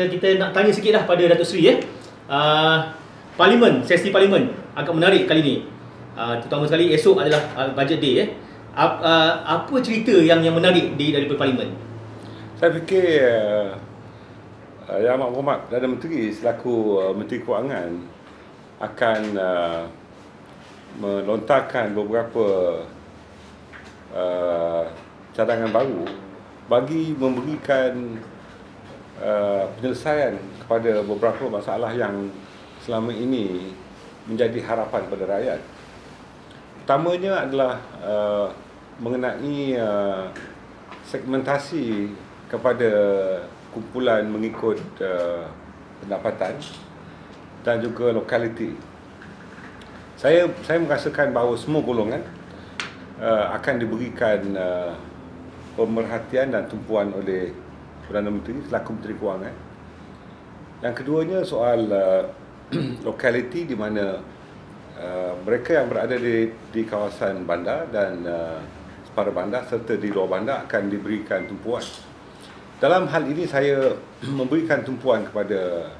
kita nak tanya sikit lah pada Datuk Seri Parlimen, sesi Parlimen agak menarik kali ni. Terutama sekali esok adalah Budget Day. Apa cerita yang menarik daripada Parlimen? Saya fikir Yang Amat Berhormat Perdana Menteri selaku Menteri Kewangan akan melontarkan beberapa cadangan baru bagi memberikan penyelesaian kepada beberapa masalah yang selama ini menjadi harapan kepada rakyat. Pertamanya adalah mengenai segmentasi kepada kumpulan mengikut pendapatan dan juga lokaliti. Saya merasakan bahawa semua golongan akan diberikan pemerhatian dan tumpuan oleh Perdana Menteri selaku Menteri Kewangan. Yang keduanya soal lokaliti, di mana mereka yang berada di kawasan bandar dan separa bandar serta di luar bandar akan diberikan tumpuan. Dalam hal ini saya memberikan tumpuan kepada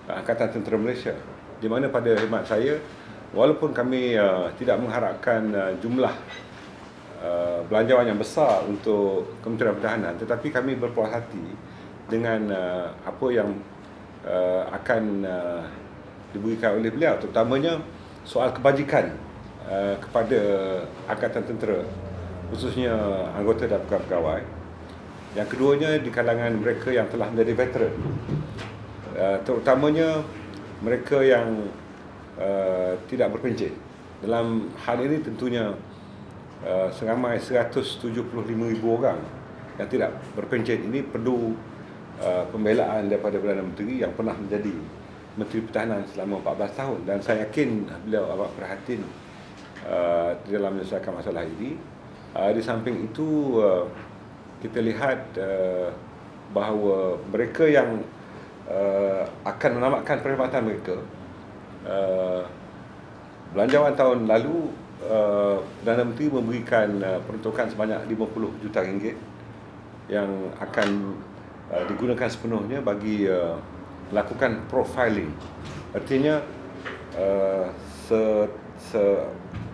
Angkatan Tentera Malaysia, di mana pada khidmat saya, walaupun kami tidak mengharapkan jumlah belanjawan yang besar untuk Kementerian Pertahanan, tetapi kami berpuas hati dengan apa yang akan diberikan oleh beliau, terutamanya soal kebajikan kepada Angkatan Tentera, khususnya anggota dan pegawai. Yang keduanya di kalangan mereka yang telah menjadi veteran, terutamanya mereka yang tidak berpencen. Dalam hal ini tentunya seramai 175,000 orang yang tidak berpencen ini perlu pembelaan daripada Perdana Menteri yang pernah menjadi Menteri Pertahanan selama 14 tahun, dan saya yakin beliau amat perhatian di dalam menyelesaikan masalah ini. Di samping itu kita lihat bahawa mereka yang akan menamatkan perkhidmatan mereka, belanjawan tahun lalu Perdana Menteri memberikan peruntukan sebanyak 50 juta ringgit yang akan digunakan sepenuhnya bagi melakukan profiling. Artinya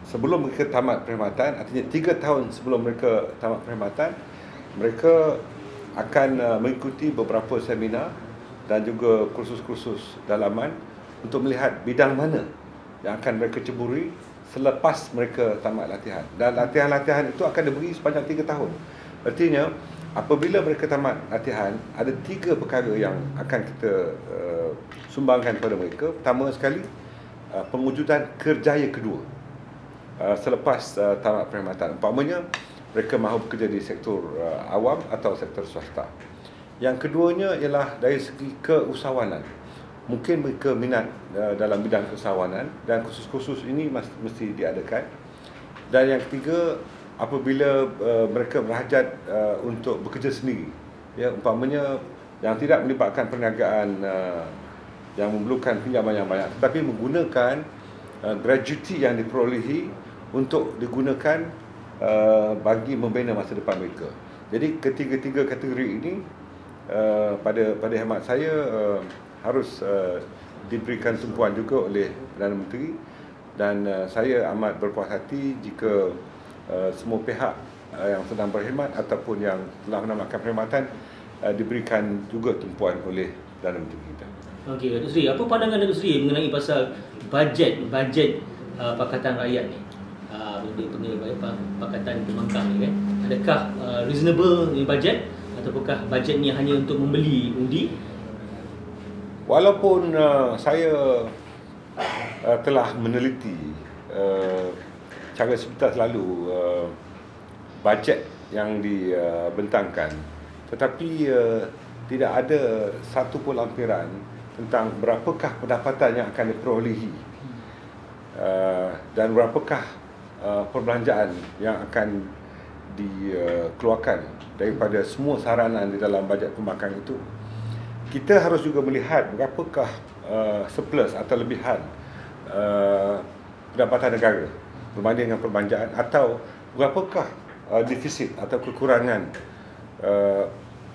sebelum mereka tamat perkhidmatan, artinya 3 tahun sebelum mereka tamat perkhidmatan, mereka akan mengikuti beberapa seminar dan juga kursus-kursus dalaman untuk melihat bidang mana yang akan mereka ceburi selepas mereka tamat latihan. Dan latihan-latihan itu akan diberi sepanjang 3 tahun. Artinya apabila mereka tamat latihan, ada 3 perkara yang akan kita sumbangkan kepada mereka. Pertama sekali, pengujudan kerjaya kedua selepas tamat perkhidmatan. Umpamanya mereka mahu bekerja di sektor awam atau sektor swasta. Yang keduanya ialah dari segi keusahawanan. Mungkin mereka minat dalam bidang keusahawanan dan kursus-kursus ini mesti diadakan. Dan yang ketiga, apabila mereka berhajat untuk bekerja sendiri, ya, umpamanya yang tidak melibatkan perniagaan yang memerlukan pinjaman yang banyak, tetapi menggunakan gratuity yang diperolehi untuk digunakan bagi membina masa depan mereka. Jadi ketiga-tiga kategori ini pada hemat saya harus diberikan tumpuan juga oleh Perdana Menteri, dan saya amat berpuas hati jika semua pihak yang sedang berkhidmat ataupun yang telah menamatkan perkhidmatan diberikan juga tumpuan oleh Perdana Menteri kita. Okey, Datuk Seri, apa pandangan Datuk Seri mengenai pasal bajet Pakatan Rakyat ni? Pakatan Pembangkang ni kan? Adakah reasonable ni bajet, ataupun bajet ni hanya untuk membeli undi? Walaupun saya telah meneliti cara sebentar selalu bajet yang dibentangkan, tetapi tidak ada satu pun lampiran tentang berapakah pendapatan yang akan diperolehi dan berapakah perbelanjaan yang akan dikeluarkan daripada semua saranan di dalam bajet pembangkang itu. Kita harus juga melihat berapakah surplus atau lebihan pendapatan negara berbanding dengan perbelanjaan, atau berapakah defisit atau kekurangan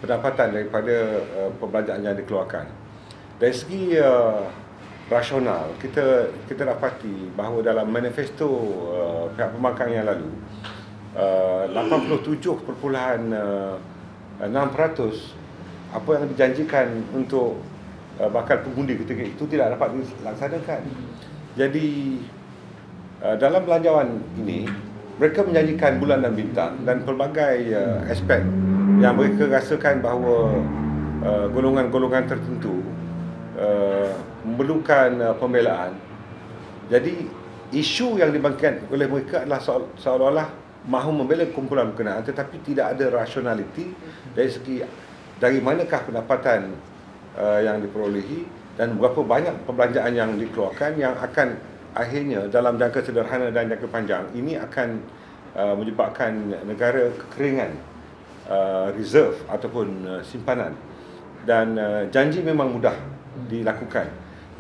pendapatan daripada perbelanjaan yang dikeluarkan. Dari segi rasional, kita dapati bahawa dalam manifesto pihak pembangkang yang lalu, 87.6% apa yang dijanjikan untuk bakal pengundi ketika itu tidak dapat dilaksanakan. Jadi dalam belanjawan ini, mereka menjanjikan bulan dan bintang dan pelbagai aspek yang mereka rasakan bahawa golongan-golongan tertentu memerlukan pembelaan. Jadi isu yang dibangkitkan oleh mereka adalah seolah-olah mahu membela kumpulan berkenaan, tetapi tidak ada rasionaliti dari segi dari manakah pendapatan yang diperolehi dan berapa banyak perbelanjaan yang dikeluarkan, yang akan akhirnya dalam jangka sederhana dan jangka panjang ini akan menyebabkan negara kekeringan reserve ataupun simpanan. Dan janji memang mudah dilakukan,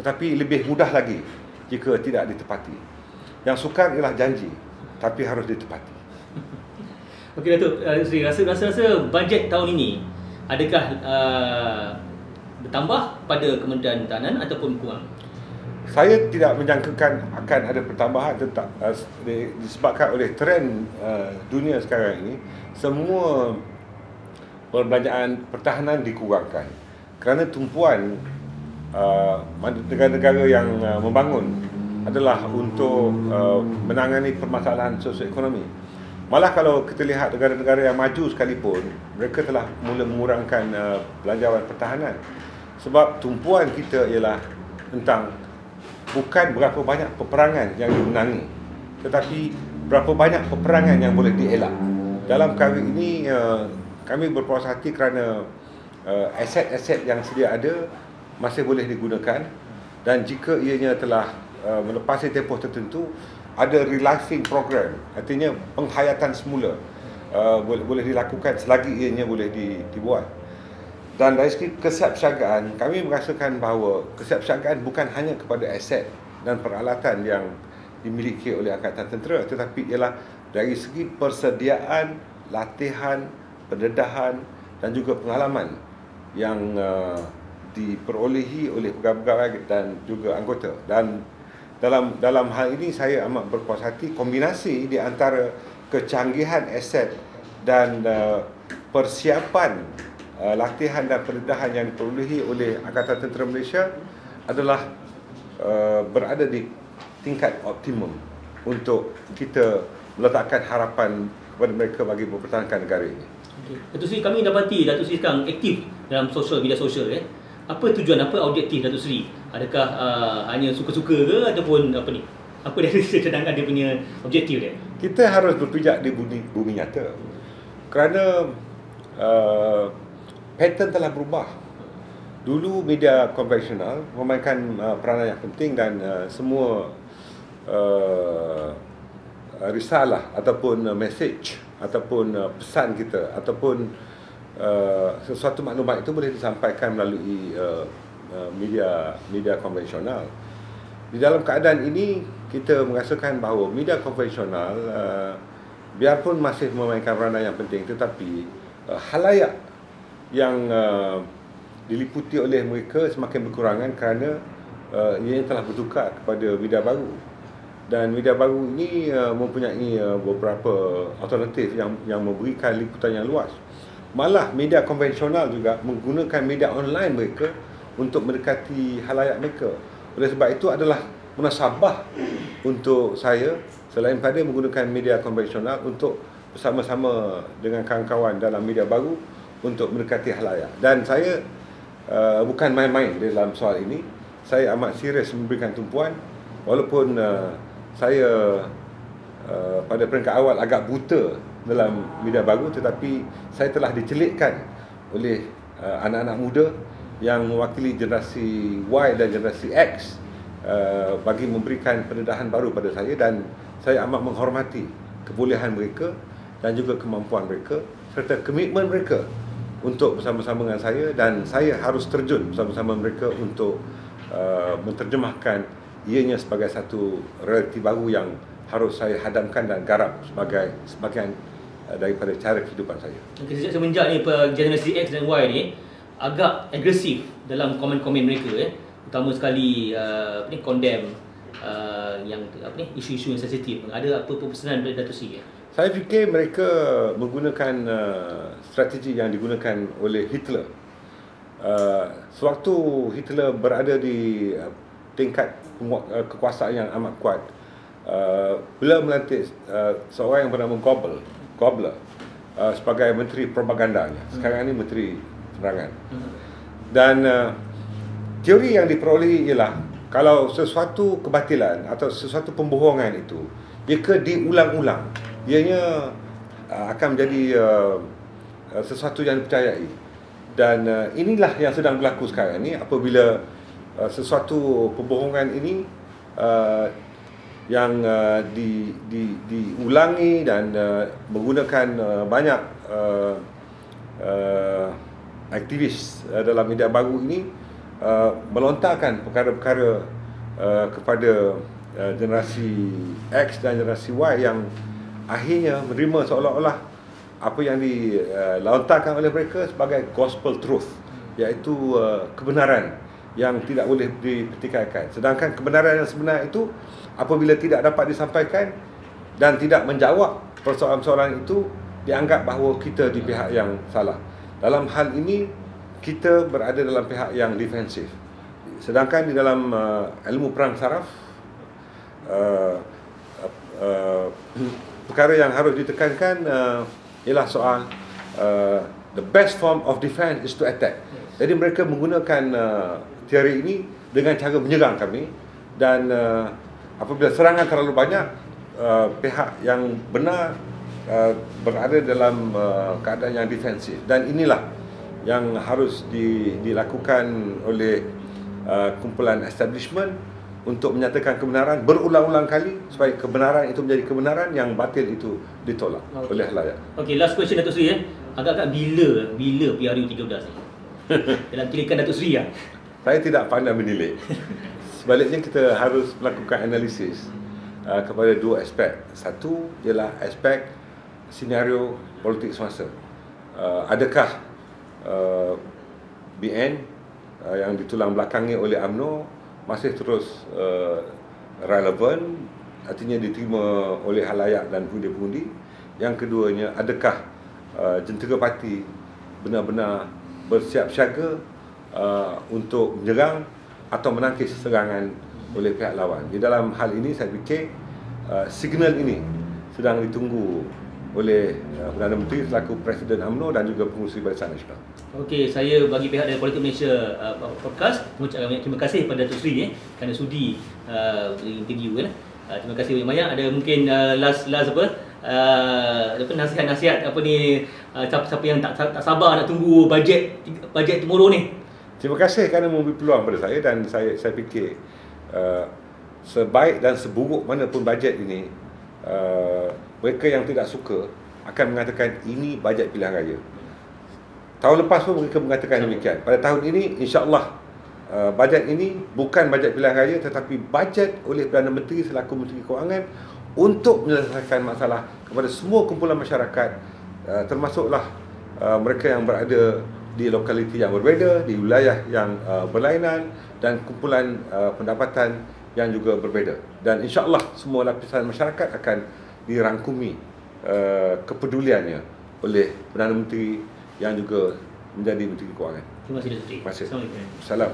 tetapi lebih mudah lagi jika tidak ditepati. Yang sukar ialah janji, tapi harus ditepati. Okey Datuk Seri, rasa bajet tahun ini adakah bertambah pada Kementerian Pertahanan ataupun kurang? Saya tidak menjangkakan akan ada pertambahan, tetap disebabkan oleh trend dunia sekarang ini, semua perbelanjaan pertahanan dikurangkan kerana tumpuan negara-negara yang membangun adalah untuk menangani permasalahan sosioekonomi. Malah kalau kita lihat negara-negara yang maju sekalipun, mereka telah mula mengurangkan belanjawan pertahanan. Sebab tumpuan kita ialah tentang bukan berapa banyak peperangan yang dimenangi, tetapi berapa banyak peperangan yang boleh dielak. Dalam perkara ini kami berpuas hati kerana aset-aset yang sedia ada masih boleh digunakan, dan jika ianya telah melepasi tempoh tertentu, ada reliving program, artinya penghayatan semula boleh dilakukan selagi ianya boleh dibuat. Dan dari segi kesiapsiagaan, kami merasakan bahawa kesiapsiagaan bukan hanya kepada aset dan peralatan yang dimiliki oleh Angkatan Tentera, tetapi ialah dari segi persediaan, latihan, pendedahan dan juga pengalaman yang diperolehi oleh pegawai-pegawai dan juga anggota. Dan dalam hal ini saya amat berpuas hati kombinasi di antara kecanggihan aset dan persiapan latihan dan pendedahan yang diperolehi oleh Angkatan Tentera Malaysia adalah berada di tingkat optimum untuk kita meletakkan harapan kepada mereka bagi mempertahankan negara ini. Okay. Datuk Seri, kami dapati Datuk Seri sekarang aktif dalam media sosial. Apa tujuan, apa objektif Datuk Seri? Adakah hanya suka-suka ke ataupun apa ni? Apa dari cadangan dia punya objektif dia? Kita harus berpijak di bumi nyata. Kerana pattern telah berubah. Dulu media konvensional memainkan peranan yang penting dan semua risalah ataupun message ataupun pesan kita ataupun sesuatu maklumat itu boleh disampaikan melalui media konvensional. Di dalam keadaan ini kita merasakan bahawa media konvensional biarpun masih memainkan peranan yang penting, tetapi khalayak yang diliputi oleh mereka semakin berkurangan kerana ia telah bertukar kepada media baru. Dan media baru ini mempunyai beberapa alternatif yang memberikan liputan yang luas. Malah media konvensional juga menggunakan media online mereka untuk mendekati khalayak mereka. Oleh sebab itu adalah munasabah untuk saya, selain pada menggunakan media konvensional, untuk bersama-sama dengan kawan-kawan dalam media baru untuk mendekati khalayak. Dan saya bukan main-main dalam soal ini. Saya amat serius memberikan tumpuan, walaupun saya pada peringkat awal agak buta dalam media baru, tetapi saya telah dicelitkan oleh anak-anak muda yang mewakili generasi Y dan generasi X bagi memberikan pendedahan baru pada saya, dan saya amat menghormati kebolehan mereka dan juga kemampuan mereka serta komitmen mereka untuk bersama-sama dengan saya, dan saya harus terjun bersama-sama mereka untuk menterjemahkan ianya sebagai satu realiti baru yang harus saya hadamkan dan garap sebagai sebagian daripada cara kehidupan saya. Semenjak ni generasi X dan Y ni agak agresif dalam komen-komen mereka, terutama sekali condemn yang isu-isu yang sensitif. Ada apa pesanan dari Dato' Sri? Saya fikir mereka menggunakan strategi yang digunakan oleh Hitler. Sewaktu Hitler berada di tingkat kekuasaan yang amat kuat, beliau melantik seorang yang bernama Goebbels sebagai menteri propagandanya. Sekarang ini menteri penerangan. Dan teori yang diperolehi ialah kalau sesuatu kebatilan atau sesuatu pembohongan itu jika diulang-ulang, ianya akan menjadi sesuatu yang dipercayai. Dan inilah yang sedang berlaku sekarang ni apabila sesuatu pembohongan ini yang diulangi dan menggunakan banyak aktivis dalam media baru ini melontarkan perkara-perkara kepada generasi X dan generasi Y yang akhirnya menerima seolah-olah apa yang dilontarkan oleh mereka sebagai gospel truth, iaitu kebenaran yang tidak boleh dipertikaikan. Sedangkan kebenaran yang sebenar itu apabila tidak dapat disampaikan dan tidak menjawab persoalan-persoalan itu, dianggap bahawa kita di pihak yang salah. Dalam hal ini kita berada dalam pihak yang defensif. Sedangkan di dalam ilmu perang saraf, perkara yang harus ditekankan ialah soal the best form of defense is to attack. Jadi mereka menggunakan teori ini dengan cara menyerang kami, dan apabila serangan terlalu banyak, pihak yang benar berada dalam keadaan yang defensif. Dan inilah yang harus dilakukan oleh kumpulan establishment untuk menyatakan kebenaran berulang-ulang kali supaya kebenaran itu menjadi kebenaran, yang batil itu ditolak oleh halayak. Okey, last question Dato' Sri. Agak-agak bila PRU 13 ni? Dalam tilikan Dato' Sri lah. Saya tidak pandai menilai. Sebaliknya kita harus melakukan analisis kepada dua aspek. Satu ialah aspek senario politik semasa. Adakah BN yang ditulang belakangi oleh UMNO masih terus relevan, artinya diterima oleh halayak dan pengundi-pengundi. Yang keduanya, adakah jentera parti benar-benar bersiap siaga untuk menyerang atau menangkis serangan oleh pihak lawan. Di dalam hal ini saya fikir signal ini sedang ditunggu oleh Perdana Menteri selaku Presiden UMNO dan juga Pengerusi Barisan Nasional. Okey, saya bagi pihak dari Politik Malaysia Podcast mengucapkan banyak terima kasih kepada Dato' Sri kerana sudi interview. Terima kasih banyak-banyak. Ada mungkin last nasihat-nasihat siapa yang tak sabar nak tunggu bajet tomorrow ni. Terima kasih kerana memberi peluang pada saya, dan saya fikir sebaik dan seburuk mana pun bajet ini, mereka yang tidak suka akan mengatakan ini bajet pilihan raya. Tahun lepas pun mereka mengatakan demikian. Pada tahun ini, insya-Allah bajet ini bukan bajet pilihan raya, tetapi bajet oleh Perdana Menteri selaku Menteri Kewangan untuk menyelesaikan masalah kepada semua kumpulan masyarakat, termasuklah mereka yang berada di lokaliti yang berbeza, di wilayah yang berlainan, dan kumpulan pendapatan yang juga berbeza. Dan insya-Allah semua lapisan masyarakat akan dirangkumi kepeduliannya oleh Perdana Menteri yang juga menjadi Menteri Kewangan. Terima kasih Dato' Sri. Terima kasih. Assalamualaikum. Salam.